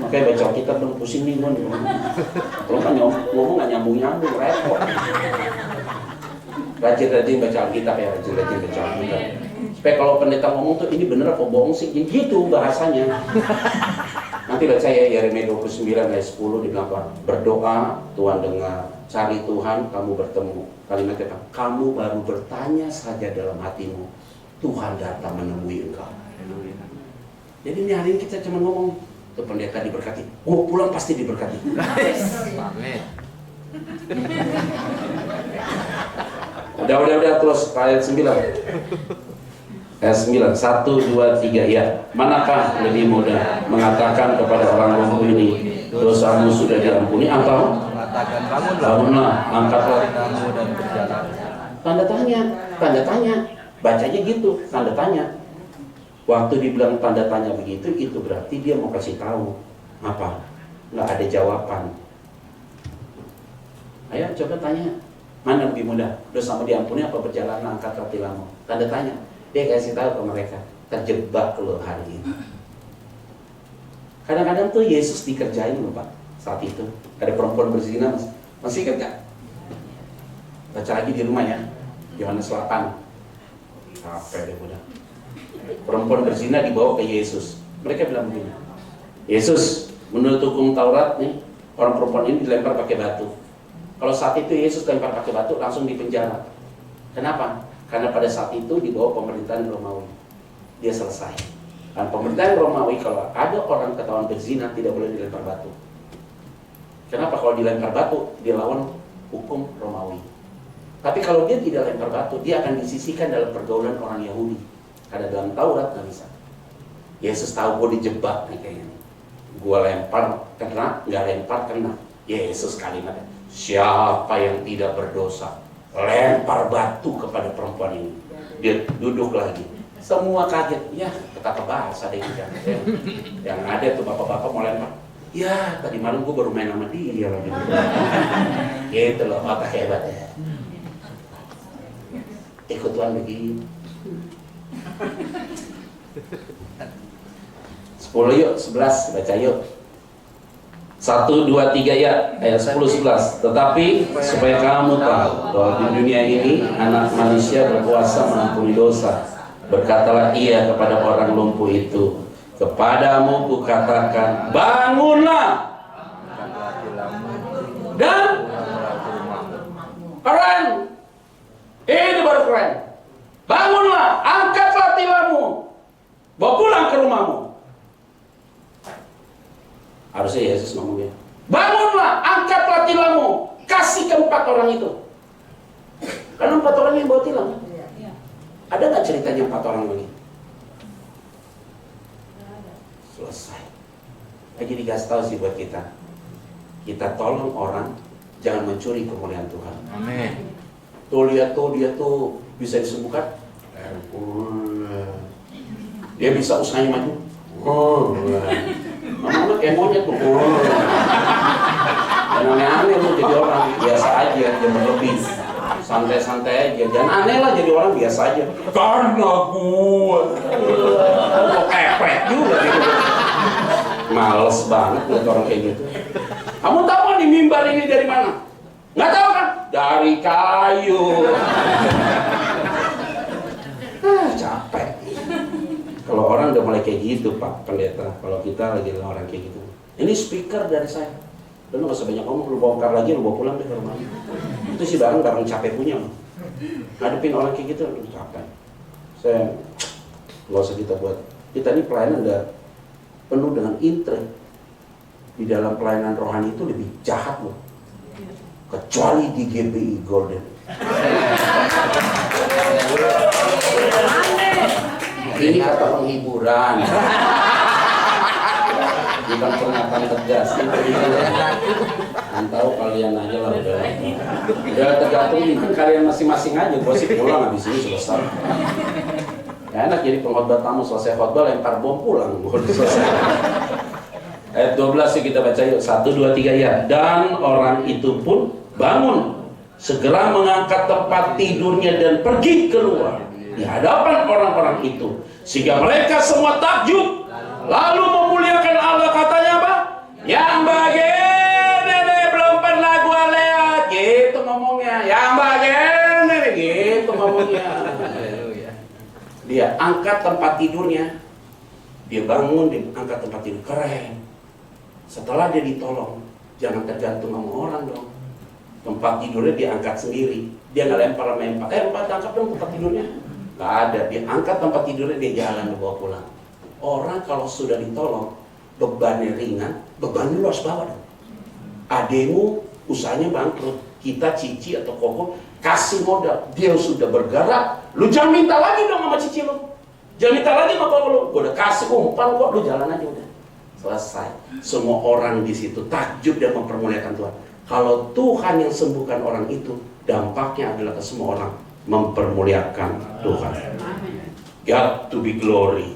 Makanya baca Alkitab dong, pusing nih gue. Kalau kan ngomong nggak nyambung-nyambung, repot. Rajin-rajin baca Alkitab ya, rajin-rajin baca Alkitab. Supaya kalau pendeta ngomong tuh ini bener apa bohong sih, gitu bahasanya. Nanti baca ya Yeremia 29 ayat 10 dibilang apa? Berdoa, Tuhan dengar. Cari Tuhan, kamu bertemu. Kalimatnya apa? Kamu baru bertanya saja dalam hatimu, Tuhan datang menemui engkau. Jadi ini hari ini kita cuma ngomong, tuh pendeta diberkati. Oh pulang pasti diberkati. Amin. Udah terus ayat 9. Ayat 9, 1, 2, 3, ya. Manakah lebih mudah mengatakan kepada orang lumpuh ini, dosamu sudah diampuni, atau Mengatakan bangunlah, bangunlah, angkatlah. kamu dan berjalan. Tanda tanya, bacanya gitu, tanda tanya. Waktu dibilang tanda tanya begitu, itu berarti dia mau kasih tahu apa? Nggak ada jawaban. Ayo coba tanya, mana lebih mudah, dosamu diampuni apa berjalan angkat tilammu? Tanda tanya. Dia kasih tahu ke mereka, terjebak lo hari ini. Kadang-kadang tuh Yesus dikerjain loh Pak. Saat itu ada perempuan berzina, masih ingat gak? Baca lagi di rumah ya, Yohanes 8. Capek deh udah. Perempuan berzina dibawa ke Yesus. Mereka bilang begini, Yesus, menurut hukum Taurat nih, orang perempuan ini dilempar pakai batu. Kalau saat itu Yesus lempar pakai batu, langsung dipenjara. Kenapa? Karena pada saat itu di bawah pemerintahan Romawi. Dia selesai. Dan pemerintahan Romawi, kalau ada orang ketahuan berzina, tidak boleh dilempar batu. Kenapa? Kalau dilempar batu, dia lawan hukum Romawi. Tapi kalau dia tidak lempar batu, dia akan disisihkan dalam pergaulan orang Yahudi. Karena dalam Taurat nggak bisa. Yesus tahu gue dijebak nih kayaknya. Gue lempar kena, nggak lempar kena. Yesus kalimatnya, siapa yang tidak berdosa, lempar batu kepada perempuan ini. Dia duduk lagi. Semua kaget. Ya, kata bahasa deh kan. Yang ada tuh bapak-bapak mau lempar. Ya, tadi malam gue baru main sama dia lagi. Gitu loh, otak hebat ya. Ikut Tuhan begini. 10 yuk, 11 baca yuk. 1, 2, 3 ya, ayat 10, 11. Tetapi supaya kamu tahu bahwa di dunia ini anak manusia berkuasa mengampuni dosa. Berkatalah ia kepada orang lumpuh itu, kepadamu kukatakan, bangunlah. Dan keren, ini baru keren. Bangunlah, angkatlah tilammu, bawa pulang ke rumahmu. Harusnya Yesus ngomongnya, bangunlah, angkatlah tilammu, kasih ke 4 orang itu. Karena 4 orang yang bawa tilam. Ada nggak ceritanya 4 orang lagi? Selesai. Jadi dikasih tahu sih buat kita. Kita tolong orang, jangan mencuri kemuliaan Tuhan. Amin. Tuh lihat tuh, dia tuh bisa disembuhkan. Dia bisa usahanya maju. Anak kayak monyet tuh. Dan aneh-aneh lu jadi orang biasa aja, jangan berlebih. Santai-santai aja, jangan aneh lah jadi orang biasa aja. Karena gua kok kepret juga gitu. Males banget lihat orang kayak gitu. Kamu tahu kan di mimbar ini dari mana? Nggak tahu kan? Dari kayu. Capek. Kalau orang udah mulai kayak gitu Pak Pendeta, kalau kita lagi orang kayak gitu, ini speaker dari saya, lu nggak usah banyak ngomong, lu bongkar lagi, lu bawa pulang deh ke rumah. Itu sih barang capek punya, ngadepin orang kayak gitu, lu capek. Saya nggak usah kita buat. Kita ini pelayanan udah penuh dengan intrik. Di dalam pelayanan rohani itu lebih jahat loh, kecuali di GBI Golden. Ini kata penghiburan, bukan pernyataan tegas. Kan tahu kalian aja lah udah tergantung kan kalian masing-masing aja. Gua sih pulang habis ini selesai. Ya enak jadi pengkhotbah tamu, selesai khotbah lempar bom pulang. Selesai. Ayat 12 sih kita baca yuk. 1, 2, 3 ya. Dan orang itu pun bangun, segera mengangkat tempat tidurnya dan pergi keluar di hadapan orang-orang itu, sehingga mereka semua takjub, lalu memuliakan Allah. Katanya apa? Yang begini belum pernah gua lihat, gitu ngomongnya. Yang begini gitu ngomongnya. Dia angkat tempat tidurnya, dia bangun, dia angkat tempat tidur, keren. Setelah dia ditolong, jangan tergantung sama orang dong. Tempat tidurnya dia angkat sendiri, dia nggak lempar sama empat, angkat dong tempat tidurnya. Gak ada, dia angkat tempat tidurnya, dia jalan, dia bawa pulang. Orang kalau sudah ditolong, bebannya ringan, bebannya lu harus bawa dong. Ademu usahanya bangkrut, kita cici atau koko kasih modal, dia sudah bergerak, lu jangan minta lagi dong sama cici lu. Jangan minta lagi sama Bapak lu. Gue udah kasih umpan kok, lu jalan aja udah. Selesai. Semua orang di situ takjub dan mempermuliakan Tuhan. Kalau Tuhan yang sembuhkan orang itu, dampaknya adalah ke semua orang mempermuliakan Tuhan. God to be glory.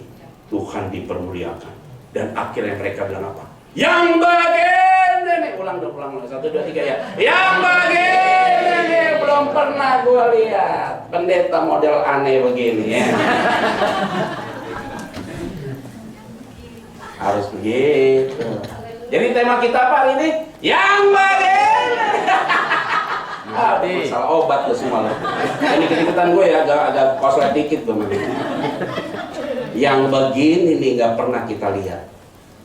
Tuhan dipermuliakan. Dan akhirnya mereka bilang apa? Yang begini. Ulang dong, ulang. 1, 2, 3 ya. Yang begini. Belum pernah gue lihat pendeta model aneh begini ya. Harus begitu. Jadi tema kita apa hari ini? Yang begini. Masalah obat tuh semua loh. Ini keringetan gue ya, agak koslet dikit tuh. Yang begini nih nggak pernah kita lihat.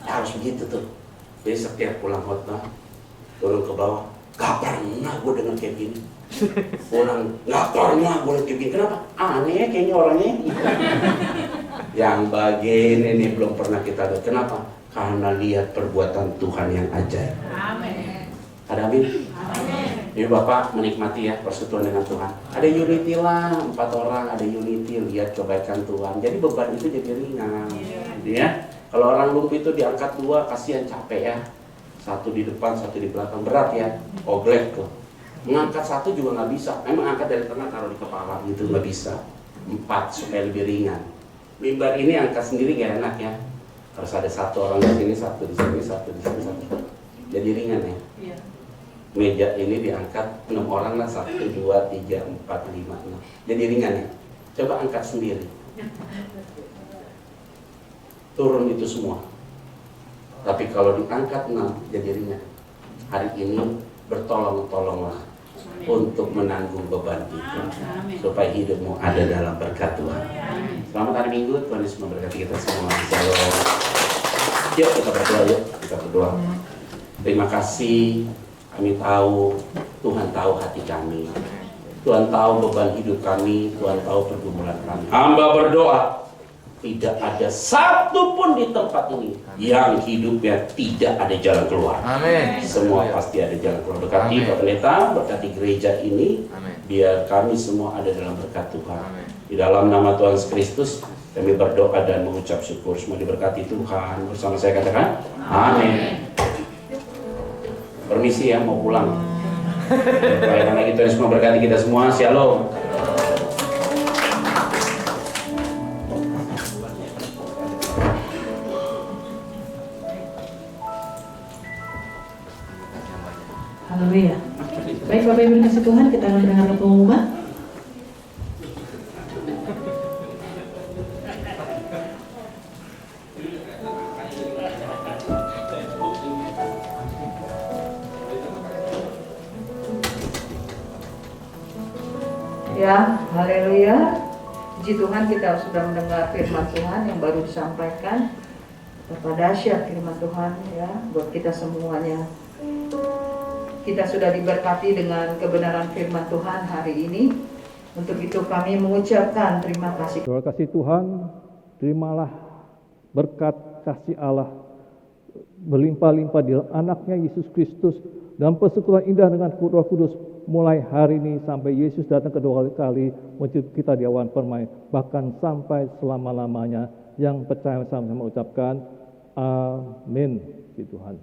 Harus begitu tuh. Jadi setiap pulang khotbah turun ke bawah, gak pernah gue dengar kayak gini. Pulang, gak pernah gue kayak gini. Kenapa? Aneh ya kayaknya orangnya. Yang bagian ini belum pernah kita lihat. Kenapa? Karena lihat perbuatan Tuhan yang ajaib. Amin. Ada amin? Amin. Ini Bapak menikmati ya persekutuan dengan Tuhan. Ada unity lah, 4 orang ada unity, lihat kebaikan Tuhan. Jadi beban itu jadi ringan. Ya. Kalau orang lumpuh itu diangkat 2, kasihan capek ya. 1 di depan, 1 di belakang, berat ya. Oglek tuh. Mengangkat 1 juga nggak bisa. Memang angkat dari tengah taruh di kepala gitu nggak bisa. 4 supaya lebih ringan. Mimbar ini angkat sendiri gak enak ya. Harus ada 1 orang di sini, 1 di sini, 1 di sini, 1. Jadi ringan ya. Iya. Meja ini diangkat 6 orang lah, 1, 2, 3, 4, 5, 6. Jadi ringan ya. Coba angkat sendiri. Turun itu semua. Tapi kalau diangkat 6 jadi ringan. Hari ini bertolong-tolonglah untuk menanggung beban itu, supaya hidupmu ada dalam berkat Tuhan. Selamat hari Minggu, Tuhan Yesus memberkati kita semua. Shalom. Yuk kita berdoa, yuk kita berdoa. Terima kasih, kami tahu Tuhan tahu hati kami. Tuhan tahu beban hidup kami, Tuhan tahu pergumulan kami. Hamba berdoa, tidak ada satu pun di tempat ini yang hidupnya tidak ada jalan keluar. Amin. Semua pasti ada jalan keluar. Berkati Amin. Pak Pendeta, berkati gereja ini, Amin. biar kami semua ada dalam berkat Tuhan. Amin. Di dalam nama Tuhan Yesus Kristus, kami berdoa dan mengucap syukur. Semua diberkati Tuhan. Bersama saya katakan, Amin. Permisi ya, mau pulang. Pelayanan lagi, Tuhan Yesus memberkati kita semua. Shalom. Haleluya. Baik Bapak Ibu dikasih Tuhan, kita akan mendengarkan pengumuman. Ya, haleluya. Puji Tuhan, kita sudah mendengar firman Tuhan yang baru disampaikan. Betapa dahsyat firman Tuhan ya buat kita semuanya. Kita sudah diberkati dengan kebenaran firman Tuhan hari ini. Untuk itu kami mengucapkan terima kasih. Terima kasih Tuhan, terimalah berkat kasih Allah berlimpah-limpah di anaknya Yesus Kristus dan persekutuan indah dengan Roh Kudus mulai hari ini sampai Yesus datang kedua kali menjemput kita di awan permai, bahkan sampai selama-lamanya. Yang percaya sama-sama ucapkan amin. Tuhan.